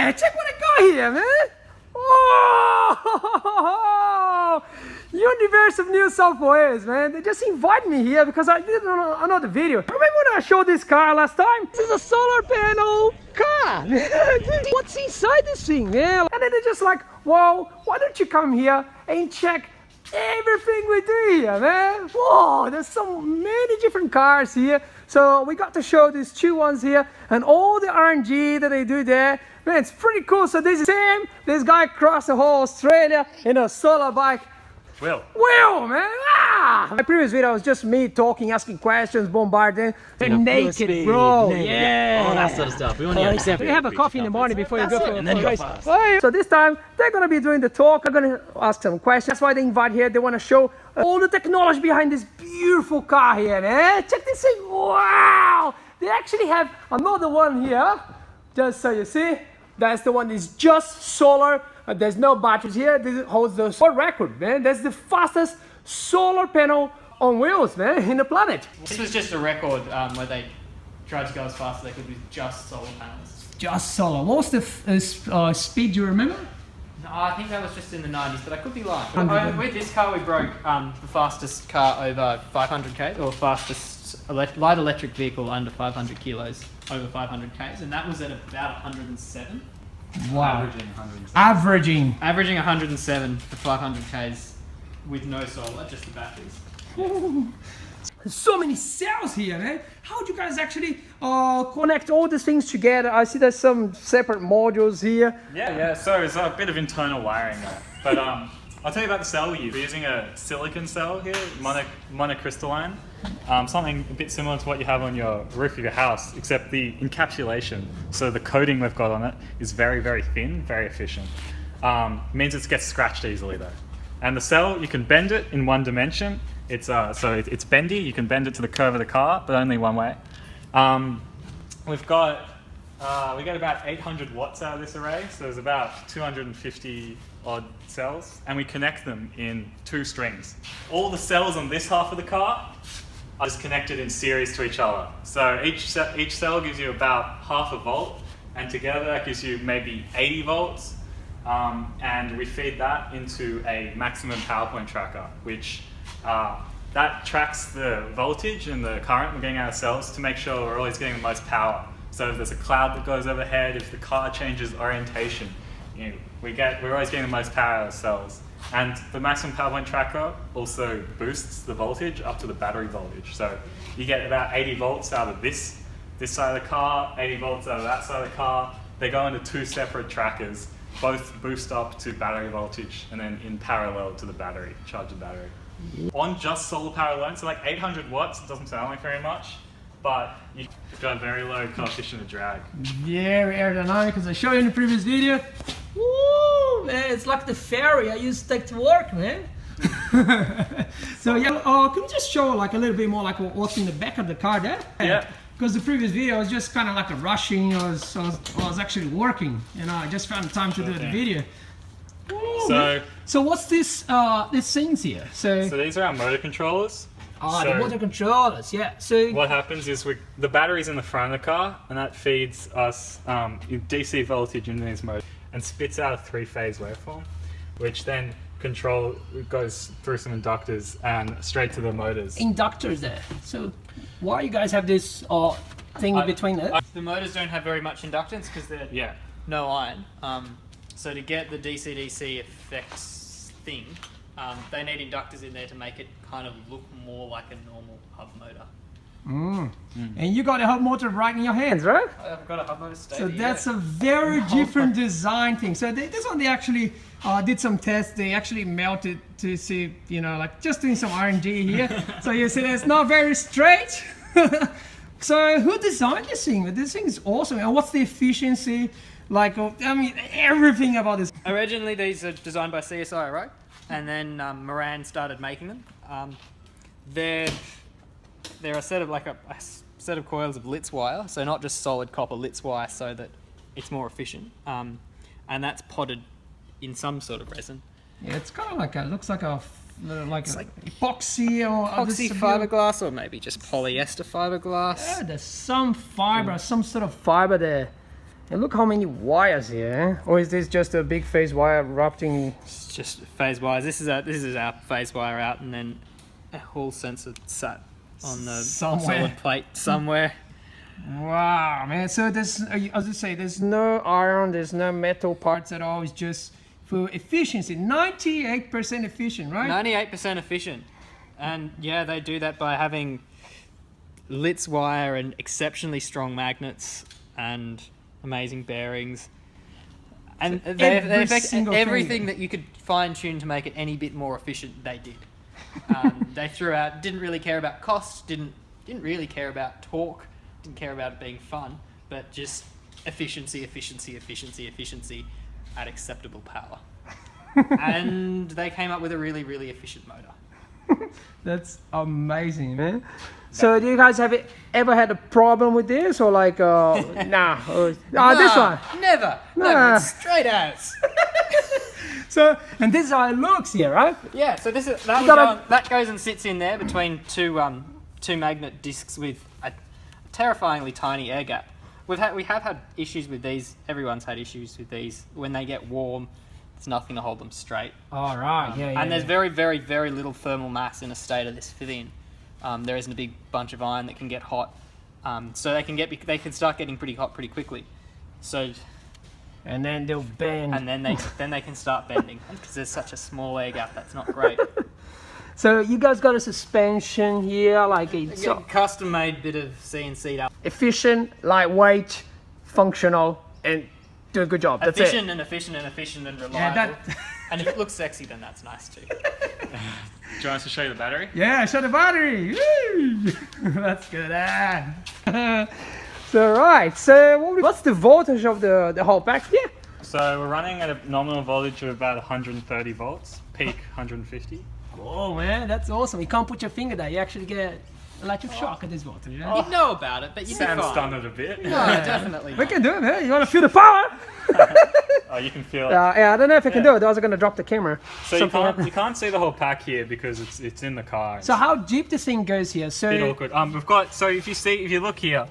man, check what I got here, man. Oh, Universe of New South Wales, man. They just invited me here because I did another video. Remember when I showed this car last time? This is a solar panel car. What's inside this thing, man? And then they're just like, whoa, why don't you come here and check everything we do here, man? Whoa, there's so many different cars here. So we got to show these two ones here and all the RNG that they do there. Man, it's pretty cool. So this is Sam, this guy across the whole Australia in a solar bike. Will, man! Ah! My previous video was just me talking, asking questions, bombarding. They're naked, bro. Yeah. All that sort of stuff. We want to you have a coffee in the morning before you go for a race. So this time they're gonna be doing the talk. I'm gonna ask some questions. That's why they invite here. They want to show all the technology behind this beautiful car here, man. Check this thing! Wow! They actually have another one here. Just so you see, that's the one that's just solar. There's no batteries here. This holds the world record, man. That's the fastest solar panel on wheels, man, in the planet. This was just a record where they tried to go as fast as they could with just solar panels. Just solar. What was the speed, do you remember? No, I think that was just in the 90s, but I could be lying. With this car, we broke the fastest car over 500 k's, or fastest light electric vehicle under 500 kilos over 500 k's, and that was at about 107. Wow. Averaging 107 for 500 k's with no solar, just the batteries. There's so many cells here, man. How do you guys actually connect all these things together? I see there's some separate modules here. Yeah, so it's a bit of internal wiring there. But I'll tell you about the cell we use. We're using a silicon cell here, monocrystalline. Something a bit similar to what you have on your roof of your house, except the encapsulation, so the coating we've got on it, is very, very thin, very efficient. Means it gets scratched easily though. And the cell, you can bend it in one dimension. It's bendy, you can bend it to the curve of the car, but only one way. We get about 800 watts out of this array, so there's about 250 odd cells, and we connect them in 2 strings. All the cells on this half of the car are just connected in series to each other. So each cell gives you about half a volt, and together that gives you maybe 80 volts. And we feed that into a maximum power point tracker, which that tracks the voltage and the current we're getting out of cells to make sure we're always getting the most power. So if there's a cloud that goes overhead, if the car changes orientation, we're always getting the most power out of cells. And the maximum power point tracker also boosts the voltage up to the battery voltage. So you get about 80 volts out of this side of the car, 80 volts out of that side of the car. They go into 2 separate trackers, both boost up to battery voltage and then in parallel to the battery, charge the battery. On just solar power alone, so like 800 watts, it doesn't sound like very much, but you've got a very low coefficient of drag. Very aerodynamic, as I showed you in the previous video. Woo, man, it's like the ferry I used to take to work, man. So yeah, can you just show like a little bit more like what's in the back of the car there? Yeah. Because the previous video was just kind of like a rushing, I was actually working, I just found time to do the video. Ooh, so what's this things here? So these are our motor controllers. The motor controllers, yeah. So what happens is the battery's in the front of the car, and that feeds us DC voltage into these motors and spits out a 3-phase waveform, which then goes through some inductors and straight to the motors. Inductors there. So why you guys have this thing between it? The motors don't have very much inductance because they're no iron. So to get the DC-DC effects thing, they need inductors in there to make it kind of look more like a normal hub motor. And you got a hub motor right in your hands, right? I've got a hub motor stator. So that's a very different design thing. So this one they actually did some tests. They actually melted to see, like just doing some R&D here. So you see it's not very straight. So who designed this thing? This thing is awesome. And what's the efficiency? Like, I mean, everything about this. Originally these are designed by CSI, right? And then Moran started making them. They're a set of a set of coils of Litz wire, so not just solid copper Litz wire, so that it's more efficient. And that's potted in some sort of resin. Yeah, it's kind of like looks like a epoxy or epoxy fiberglass, or maybe just polyester fiberglass. Yeah, there's some fiber, some sort of fiber there. And look how many wires here, eh? Or is this just a big phase wire wrapped in? It's just phase wires. This is our phase wire out, and then a Hall sensor sat on the solid plate somewhere. Wow, man. So there's, as I say, there's no iron, there's no metal parts at all. It's just for efficiency. 98% efficient, right? 98% efficient. And yeah, they do that by having Litz wire and exceptionally strong magnets and amazing bearings. And they affect everything that you could fine tune to make it any bit more efficient, they did. They threw out, didn't really care about cost, didn't really care about torque, didn't care about it being fun, but just efficiency at acceptable power. And they came up with a really, really efficient motor. That's amazing, man. So do you guys have ever had a problem with this, or like nah? This one? Never. No, it's straight as. So, and this is how it looks here, right? Yeah, so this is that goes and sits in there between two magnet discs with a terrifyingly tiny air gap. We have had issues with these. Everyone's had issues with these. When they get warm, there's nothing to hold them straight. All right, and there's very, very, very little thermal mass in a state of this thin. There isn't a big bunch of iron that can get hot, so they can start getting pretty hot pretty quickly. So, and then they'll bend. And then they can start bending because there's such a small air gap. That's not great. So you guys got a suspension here, like a custom-made bit of CNC. Efficient, lightweight, functional, and do a good job. That's efficient it. and efficient and reliable. Yeah, and if it looks sexy, then that's nice too. Do you want us to show you the battery? Yeah, show the battery. Woo! That's good. So right, so what's the voltage of the whole pack? Yeah. So we're running at a nominal voltage of about 130 volts, peak 150. Oh man, that's awesome. You can't put your finger there. You actually get electric shock at this voltage. Yeah? You'd know about it, but you'd be fine. Sam's done it a bit. No, definitely not. We can do it, man. You want to feel the power? Oh, you can feel it. Yeah, I don't know if I can do it. I was going to drop the camera. So you can't see the whole pack here because it's in the car. So how deep this thing goes here? So a bit awkward. We've got, so if you look here,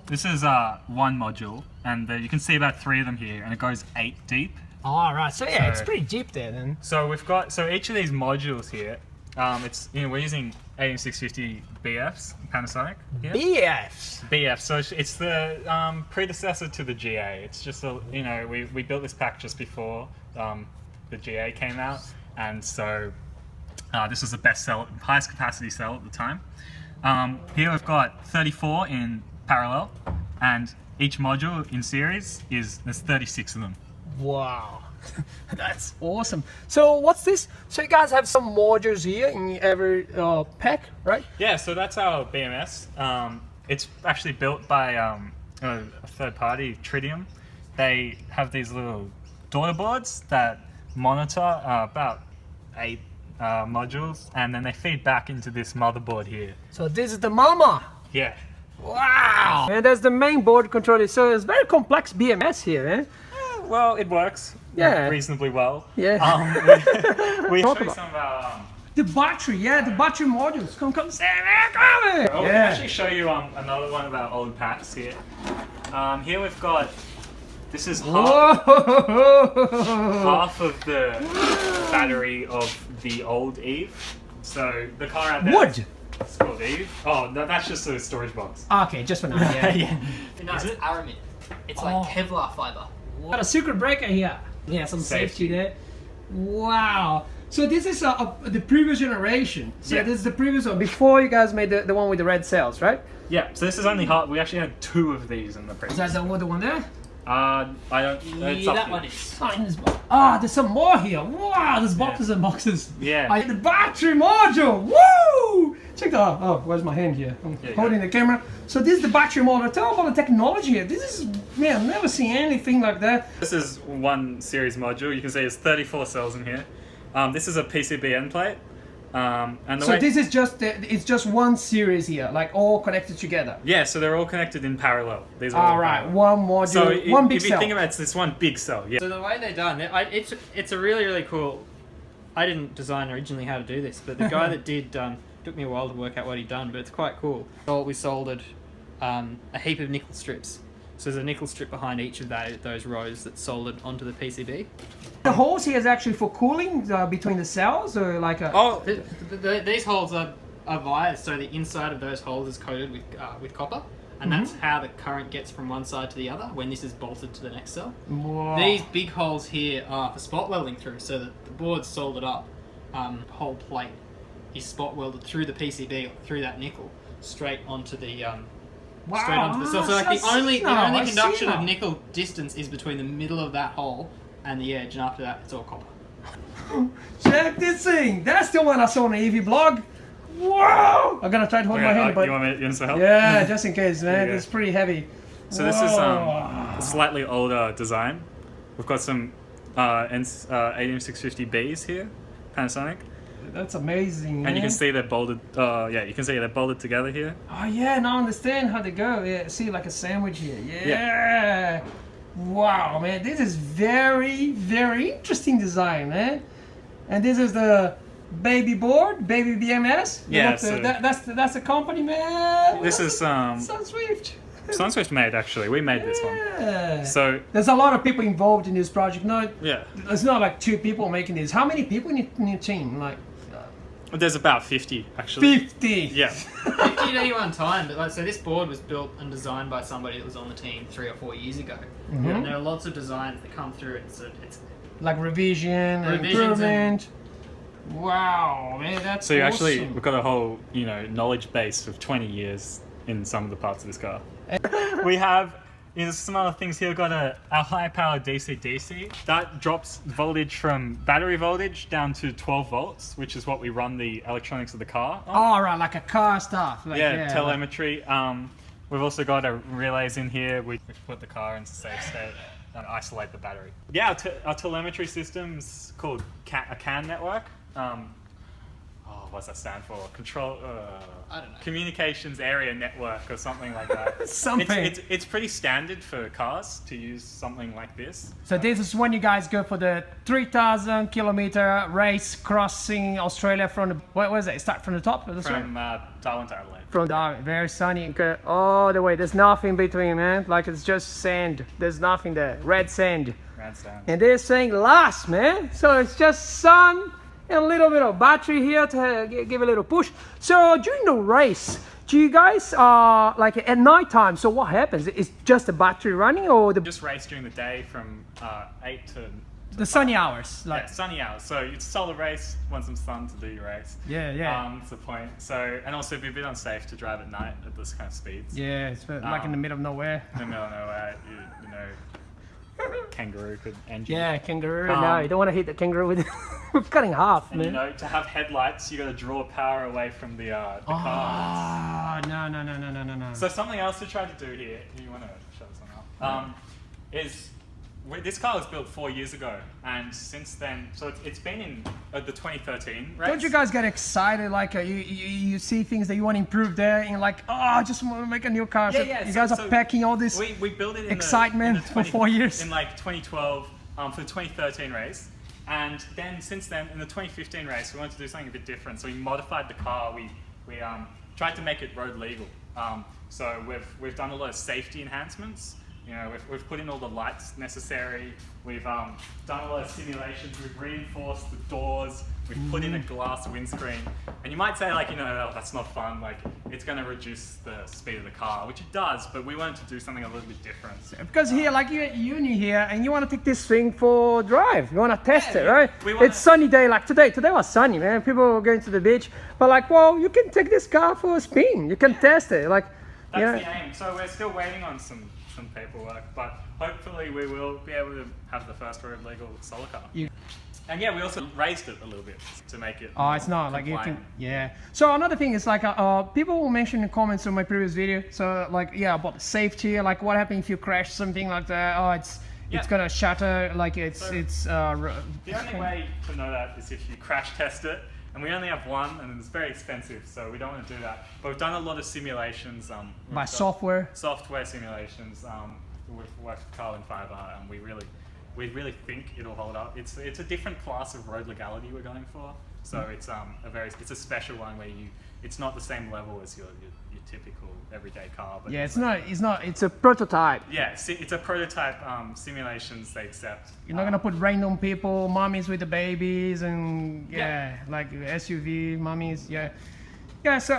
this is one module, and you can see about 3 of them here, and it goes 8 deep. All right. So yeah, it's pretty deep there then. So we've got, each of these modules here, we're using 18650 BFs, Panasonic. Here. BF. So it's the predecessor to the GA. It's just we built this pack just before the GA came out, and so this was the highest capacity cell at the time. Here we've got 34 in parallel, and each module in series there's 36 of them. Wow. That's awesome. So what's this? So you guys have some modules here in every pack, right? Yeah, so that's our BMS. It's actually built by a third party, Tritium. They have these little daughter boards that monitor about 8 modules, and then they feed back into this motherboard here. So this is the mama. Yeah. Wow. And there's the main board controller. So it's very complex BMS here, eh? Well, it works reasonably well. Yeah. We show you some of our... the battery modules. Come, Sam, I'll actually show you another one of our old packs here. Here we've got... This is half of the battery of the old eVe. So the car out there... Wood! It's called eVe. Oh, no, that's just a storage box. Okay, just for now, yeah. No, it's aramid. It's like Kevlar fiber. Got a secret breaker here. Yeah, some safety there. Wow. So this is the previous generation. So this is the previous one, before you guys made the one with the red cells, right? Yeah, so this is only hard. We actually had 2 of these in the previous. Is that the one there? I don't... Yeah, that one is. There's some more here. Wow, there's boxes and boxes. Yeah. The battery module. Woo! Check that out. Oh, where's my hand here? I'm holding the camera. So this is the battery module. Tell about the technology here. This is, man, I've never seen anything like that. This is one series module. You can see there's 34 cells in here. This is a PCB plate. This is just it's just one series here, like all connected together. Yeah, so they're all connected in parallel. These are all right, one module, so one big cell. If you think about it, it's this one big cell. Yeah. So the way they're done, it's a really, really cool. I didn't design originally how to do this, but the guy that did took me a while to work out what he'd done, but it's quite cool. So we soldered a heap of nickel strips So there's a nickel strip behind each of those rows that's soldered onto the PCB. The holes here is actually for cooling between the cells, or like a... Oh, these holes are wires, so the inside of those holes is coated with copper, and that's how the current gets from one side to the other when this is bolted to the next cell. Whoa. These big holes here are for spot welding through, so that the board's soldered up, whole plate is spot welded through the PCB, through that nickel, straight onto the straight onto the cell. So like the only conduction of nickel distance is between the middle of that hole and the edge, and after that it's all copper. Check this thing! That's the one I saw on the eVe blog. Whoa! I'm gonna try to hold my hand, but you want me to help? yeah, just in case, man. It's pretty heavy. So this is a slightly older design. We've got some 18650Bs here, Panasonic. That's amazing, man. And you can see they're bolted. You can see they're bolted together here. Oh yeah, now I understand how they go. Yeah, see, like a sandwich here. Yeah. Wow, man, this is very, very interesting design, man. And this is the baby board, baby BMS. Yeah, that's the company, man. This is Sunswift. Sunswift made, actually. We made this one. So there's a lot of people involved in this project. No, yeah, it's not like 2 people making this. How many people in your team? Like, there's about 50 actually. 50. Yeah. 50 at any one time, but so this board was built and designed by somebody that was on the team 3 or 4 years ago. And there are lots of designs that come through. It's like revision, improvement. Wow, man, that's so you awesome. actually, we've got a whole, knowledge base of 20 years in some of the parts of this car. We have, some other things here. We've got a high power DC-DC. That drops voltage from battery voltage down to 12 volts, which is what we run the electronics of the car on. Oh, right, like a car stuff. Like, telemetry. We've also got relays in here. We put the car into safe state and isolate the battery. Yeah, our telemetry system's called a CAN network. What's that stand for? Control. I don't know. Communications Area Network or something like that. Something. It's pretty standard for cars to use something like this. So this is when you guys go for the 3,000 kilometer race crossing Australia from the, what was it? Start from the top? From Darwin to Adelaide. From Darwin, very sunny, go all the way. There's nothing between, man. Like it's just sand. There's nothing there. Red sand. Red sand. And they're saying last, man. So it's just sun and a little bit of battery here to give a little push. So during the race, do you guys like at night time? So what happens? Is just the battery running, or the just race during the day from 8 to the sunny hours? Like sunny hours. So it's a solar race. Want some sun to do your race. Yeah. That's the point. So and also it'd be a bit unsafe to drive at night at this kind of speeds. Yeah, it's like in the middle of nowhere. In the middle of nowhere, kangaroo could end you. Yeah, kangaroo. No, you don't want to hit the kangaroo with cutting half, and man. To have headlights, you got to draw power away from the car. No. So something else to try to do here, you want to show this one up, is this car was built 4 years ago, and since then, so it's been in the 2013 race. Don't you guys get excited? Like you see things that you want to improve there, and you're like, oh, I just want to make a new car. Yeah. You guys are packing all this we built it in excitement for 4 years. In like 2012 for the 2013 race. And then since then, in the 2015 race, we wanted to do something a bit different. So we modified the car. We tried to make it road legal. So we've done a lot of safety enhancements. We've put in all the lights necessary. We've done a lot of simulations. We've reinforced the doors. We've put in a glass windscreen. And you might say, like, oh, that's not fun. Like, it's going to reduce the speed of the car, which it does. But we wanted to do something a little bit different. Because here, like you're at uni here, and you want to take this thing for a drive. You want to test it, right? It's sunny day, like today. Today was sunny, man. People were going to the beach. But like, well, you can take this car for a spin. You can test it. Like, that's the aim. So we're still waiting on some paperwork, but hopefully we will be able to have the first road legal solar car. And yeah, we also raised it a little bit to make it it's not like you compliant. can, yeah. So another thing is like people will mention in comments on my previous video, so like, yeah, about safety, like what happens if you crash something like that. It's gonna shatter, like the only way to know that is if you crash test it, and we only have one, and it's very expensive, so we don't want to do that. But we've done a lot of simulations. By software simulations. We've worked with carbon fiber, and we really think it'll hold up. It's a different class of road legality we're going for. So it's a special one where it's not the same level as your typical everyday car. But Yeah, it's not. It's a prototype. Yeah, it's a prototype. Simulations they accept. You're not gonna put random people, mommies with the babies, and like SUV mommies. Yeah, yeah. So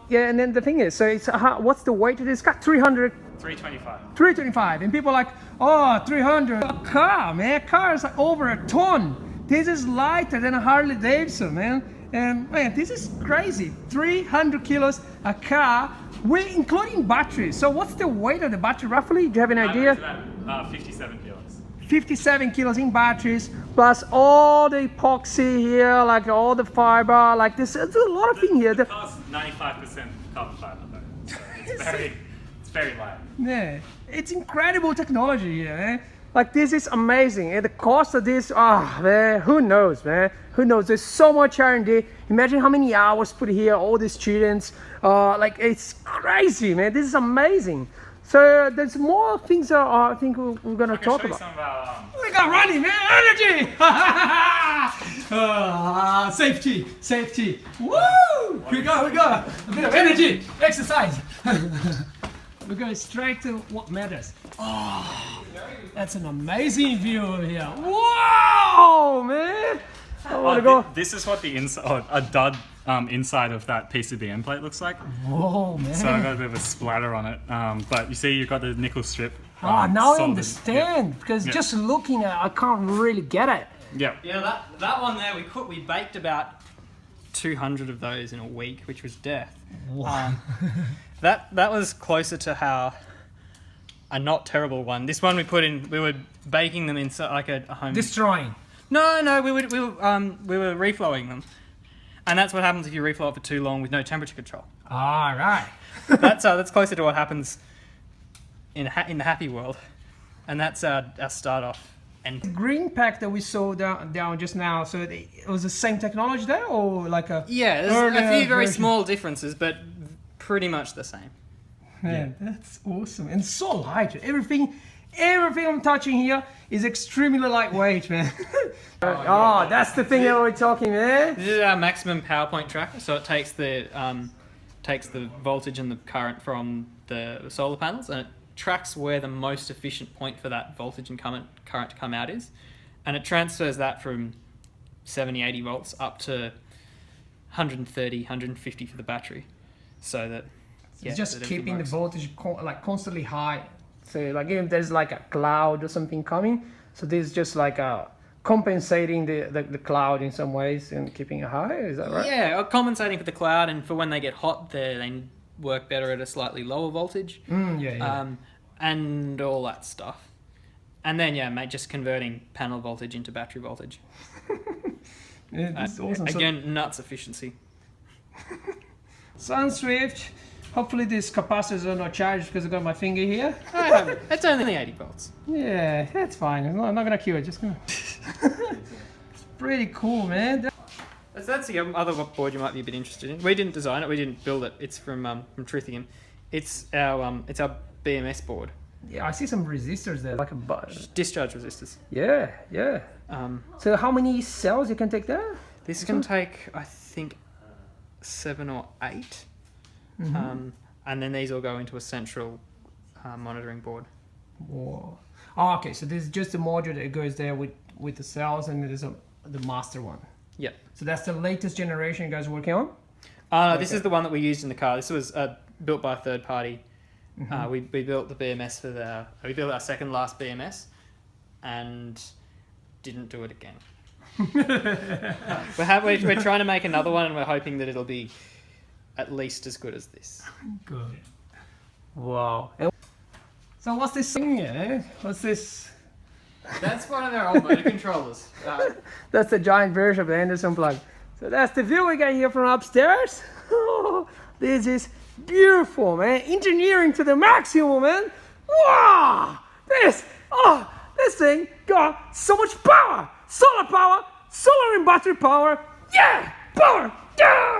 yeah, and then the thing is, so it's what's the weight of this car? 325. 325, and people are like, oh, 300. A car, man. Car is like over a ton. This is lighter than a Harley Davidson, man. And man, this is crazy. 300 kilos a car, including batteries. So what's the weight of the battery roughly? Do you have an idea? About 57 kilos. 57 kilos in batteries, plus all the epoxy here, like all the fiber, like this. It's a lot of things here. The car's 95% carbon fiber though, so it's very light. Yeah, it's incredible technology here, eh? Like this is amazing, and the cost of this, man, who knows, man? Who knows? There's so much R&D. Imagine how many hours put here, all the students. Like it's crazy, man. This is amazing. So there's more things that I think we're gonna talk about. Some of our, We got running, man, energy. Safety. Woo! We got a bit of energy, exercise. We're going straight to what matters. Oh, that's an amazing view over here. Whoa, man! I want to go. This is what the inside, a dud inside of that PCBM plate looks like. Whoa, man! So I got a bit of a splatter on it, but you see, you've got the nickel strip. Now I soldered. understand, because just looking at it, I can't really get it. Yeah. Yeah, that one there, we baked about 200 of those in a week, which was death. Wow. That was closer to how a not terrible one. This one we were baking them inside like a home. Destroying. No, we were reflowing them, and that's what happens if you reflow it for too long with no temperature control. All right. That's closer to what happens in the happy world, and that's our start off. And The green pack that we saw down just now, so it was the same technology there, or like a yeah, there's a earlier few very version? small differences, but pretty much the same. Man, that's awesome, and so light. Everything I'm touching here is extremely lightweight, man. That's the thing that we're talking, man. This is our maximum power point tracker, so it takes the voltage and the current from the solar panels, and it tracks where the most efficient point for that voltage and current to come out is, and it transfers that from 70, 80 volts up to 130, 150 for the battery, so that It's just that everything keeping the works. voltage constantly high. So like even if there's like a cloud or something coming, so this is just like compensating the cloud in some ways and keeping it high. Is that right? Yeah, compensating for the cloud, and for when they get hot, they work better at a slightly lower voltage. And all that stuff. And then just converting panel voltage into battery voltage. Yeah, that's awesome. Again, nuts efficiency. Sunswift. Hopefully these capacitors are not charged because I got my finger here. It's only 80 volts. Yeah, that's fine. I'm not gonna cure it. Just gonna. It's pretty cool, man. That's the other board you might be a bit interested in. We didn't design it. We didn't build it. It's from Truthium. It's our BMS board. Yeah, I see some resistors there, like a bus. Discharge resistors. Yeah. So how many cells you can take there? This can take, I think, 7 or 8. And then these all go into a central monitoring board. Whoa. Oh, okay. So this is just a module that goes there with the cells, and there's the master one. Yep. So that's the latest generation you guys are working on? This is the one that we used in the car. This was built by a third party. We built the BMS we built our second last BMS and didn't do it again. We're trying to make another one, and we're hoping that it'll be at least as good as this. Good. Wow. So what's this thing here? What's this? That's one of our old motor controllers. That's the giant version of the Anderson plug. So that's the view we got here from upstairs. This is beautiful, man. Engineering to the maximum, man. Wow! This thing got so much power. Solar and battery power. Yeah! Power! Yeah!